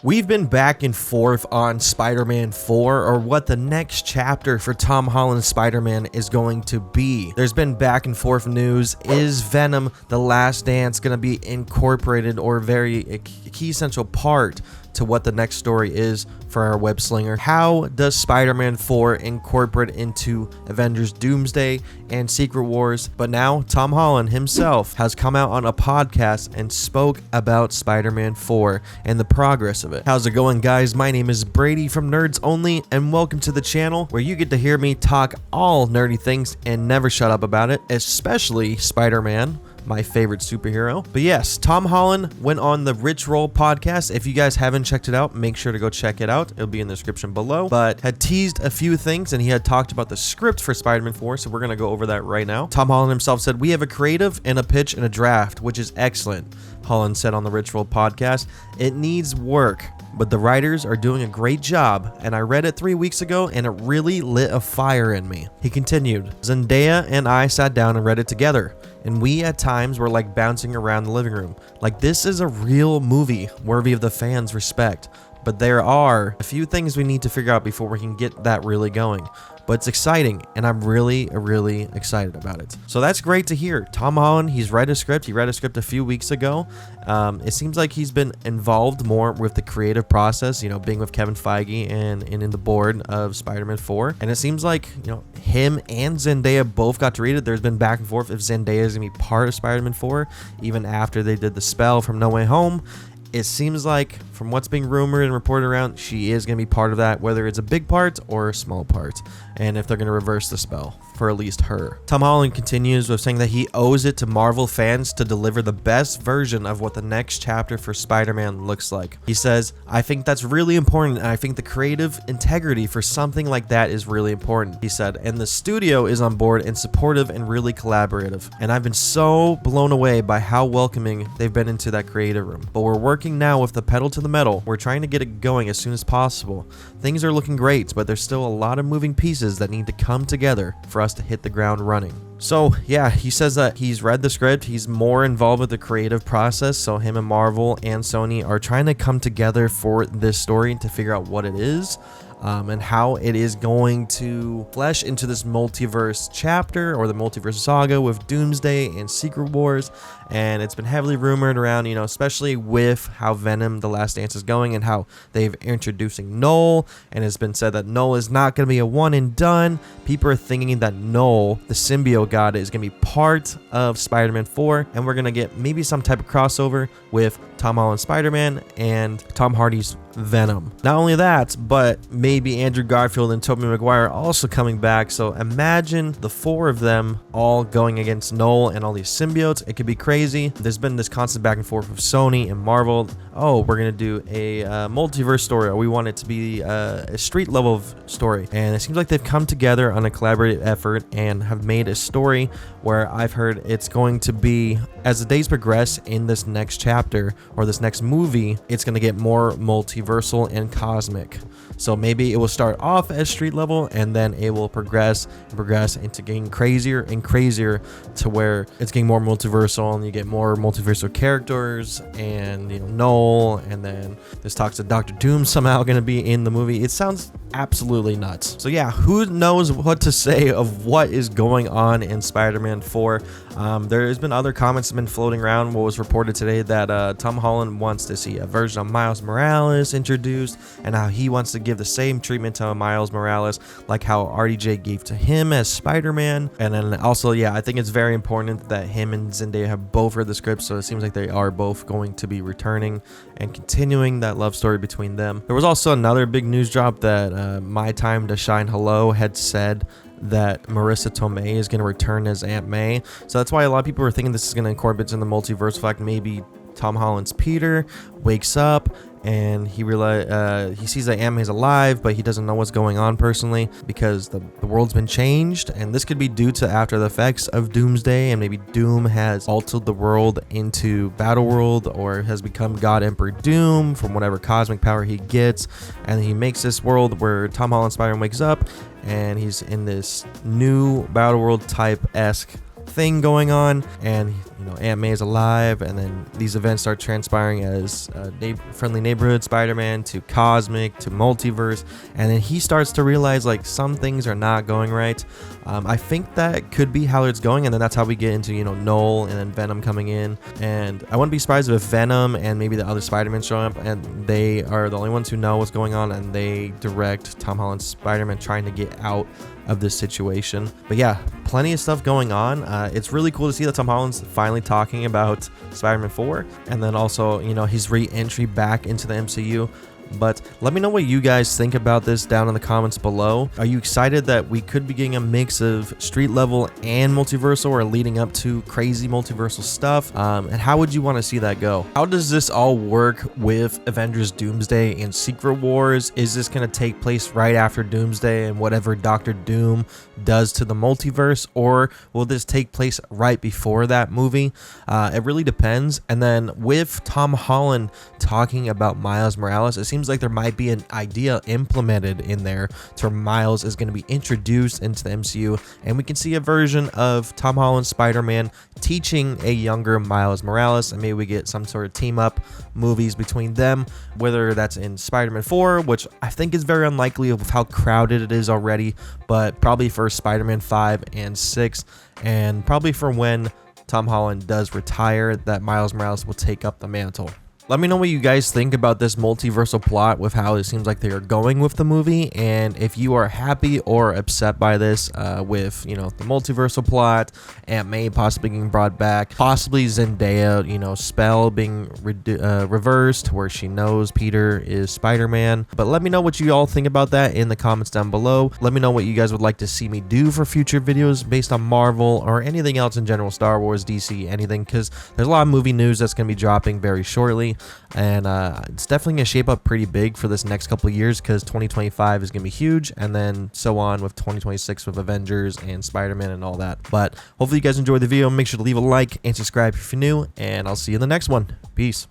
We've been back and forth on Spider-Man 4, or what the next chapter for Tom Holland's Spider-Man is going to be. There's been back and forth news. Is Venom The Last Dance going to be incorporated or a key essential part to what the next story is for our web slinger? How does Spider-Man 4 incorporate into Avengers Doomsday and Secret Wars? But now Tom Holland himself has come out on a podcast and spoke about Spider-Man 4 and the progress of it. How's it going, guys? My name is Brady from Nerds Only, and welcome to the channel where you get to hear me talk all nerdy things and never shut up about it, especially Spider-Man, my favorite superhero. But yes, Tom Holland went on the Rich Roll podcast. If you guys haven't checked it out, make sure to go check it out. It'll be in the description below. But had teased a few things, and he had talked about the script for Spider-Man 4, so we're going to go over that right now. Tom Holland himself said, "We have a creative and a pitch and a draft, which is excellent." Holland said on the Rich Roll podcast, "It needs work, but the writers are doing a great job, and I read it 3 weeks ago and it really lit a fire in me." He continued, "Zendaya and I sat down and read it together, and we at times were like bouncing around the living room. Like, this is a real movie worthy of the fans' respect, but there are a few things we need to figure out before we can get that really going. But it's exciting, and I'm really excited about it." So that's great to hear. Tom Holland, he's read a script. He read a script a few weeks ago. It seems like he's been involved more with the creative process, being with Kevin Feige and in the board of Spider-Man 4. And it seems like, him and Zendaya both got to read it. There's been back and forth if Zendaya is going to be part of Spider-Man 4, even after they did the spell from No Way Home. It seems like, from what's being rumored and reported around, she is going to be part of that, whether it's a big part or a small part, and if they're going to reverse the spell for at least her. Tom Holland continues with saying that he owes it to Marvel fans to deliver the best version of what the next chapter for Spider-Man looks like. He says, "I think that's really important, and I think the creative integrity for something like that is really important," he said, "and the studio is on board and supportive and really collaborative. And I've been so blown away by how welcoming they've been into that creative room. But we're working now with the pedal to the metal. We're trying to get it going as soon as possible. Things are looking great, but there's still a lot of moving pieces that need to come together for us to hit the ground running." So yeah, he says that he's read the script. He's more involved with the creative process. So him and Marvel and Sony are trying to come together for this story to figure out what it is. And how it is going to flesh into this multiverse chapter, or the Multiverse Saga, with Doomsday and Secret Wars. And it's been heavily rumored around, especially with how Venom The Last Dance is going and how they've introducing Knull. And it's been said that Knull is not going to be a one and done. People are thinking that Knull, the symbiote god, is going to be part of Spider-Man 4. And we're going to get maybe some type of crossover with Tom Holland's Spider-Man and Tom Hardy's Venom. Not only that, but maybe Andrew Garfield and Tobey Maguire also coming back. So imagine the four of them all going against Knull and all these symbiotes. It could be crazy. There's been this constant back and forth with Sony and Marvel. Oh, we're going to do a multiverse story, or we want it to be a street level story. And it seems like they've come together on a collaborative effort and have made a story where I've heard it's going to be, as the days progress in this next chapter or this next movie, it's going to get more multiversal and cosmic. So maybe it will start off as street level, and then it will progress into getting crazier and crazier to where it's getting more multiversal, and you get more multiversal characters and Knull, and then there's talks of Dr. Doom somehow going to be in the movie. It sounds absolutely nuts. So yeah, who knows what to say of what is going on in Spider-Man 4. There has been other comments that have been floating around. What was reported today that Tom Holland wants to see a version of Miles Morales introduced, and how he wants to give the same treatment to Miles Morales like how RDJ gave to him as Spider-Man. And then also, yeah, I think it's very important that him and Zendaya have both read the script, so it seems like they are both going to be returning and continuing that love story between them. There was also another big news drop that My Time to Shine Hello had said that Marissa Tomei is going to return as Aunt May. So that's why a lot of people are thinking this is going to incorporate in the multiverse fact. Maybe Tom Holland's Peter wakes up and he sees that Aunt May's alive, but he doesn't know what's going on personally because the world's been changed. And this could be due to after the effects of Doomsday, and maybe Doom has altered the world into Battle World, or has become God Emperor Doom from whatever cosmic power he gets, and he makes this world where Tom Holland Spider-Man wakes up and he's in this new Battle World type-esque thing going on, and you know, Aunt May is alive, and then these events start transpiring as friendly neighborhood Spider-Man to cosmic to multiverse, and then he starts to realize like some things are not going right. I think that could be how it's going, and then that's how we get into, you know, Knull and then Venom coming in. And I wouldn't be surprised if Venom and maybe the other Spider-Man show up, and they are the only ones who know what's going on, and they direct Tom Holland's Spider-Man trying to get out of this situation. But yeah, plenty of stuff going on. It's really cool to see that Tom Holland's finally talking about Spider-Man 4, and then also, you know, his re-entry back into the MCU. But let me know what you guys think about this down in the comments below. Are you excited that we could be getting a mix of street level and multiversal, or leading up to crazy multiversal stuff? And how would you want to see that go? How does this all work with Avengers Doomsday and Secret Wars? Is this going to take place right after Doomsday and whatever Doctor Doom does to the multiverse, or will this take place right before that movie? It really depends. And then with Tom Holland talking about Miles Morales, it seems like there might be an idea implemented in there to where Miles is going to be introduced into the MCU, and we can see a version of Tom Holland's Spider-Man teaching a younger Miles Morales, and maybe we get some sort of team up movies between them, whether that's in Spider-Man 4, which I think is very unlikely of how crowded it is already, but probably for Spider-Man 5 and 6, and probably for when Tom Holland does retire, that Miles Morales will take up the mantle. Let me know what you guys think about this multiversal plot with how it seems like they are going with the movie, and if you are happy or upset by this with, you know, the multiversal plot, Aunt May possibly getting brought back, possibly Zendaya, you know, spell being reversed where she knows Peter is Spider-Man. But let me know what you all think about that in the comments down below. Let me know what you guys would like to see me do for future videos based on Marvel or anything else in general, Star Wars, DC, anything, because there's a lot of movie news that's going to be dropping very shortly. And it's definitely going to shape up pretty big for this next couple of years, because 2025 is going to be huge, and then so on with 2026 with Avengers and Spider-Man and all that. But hopefully you guys enjoyed the video. Make sure to leave a like and subscribe if you're new, and I'll see you in the next one. Peace.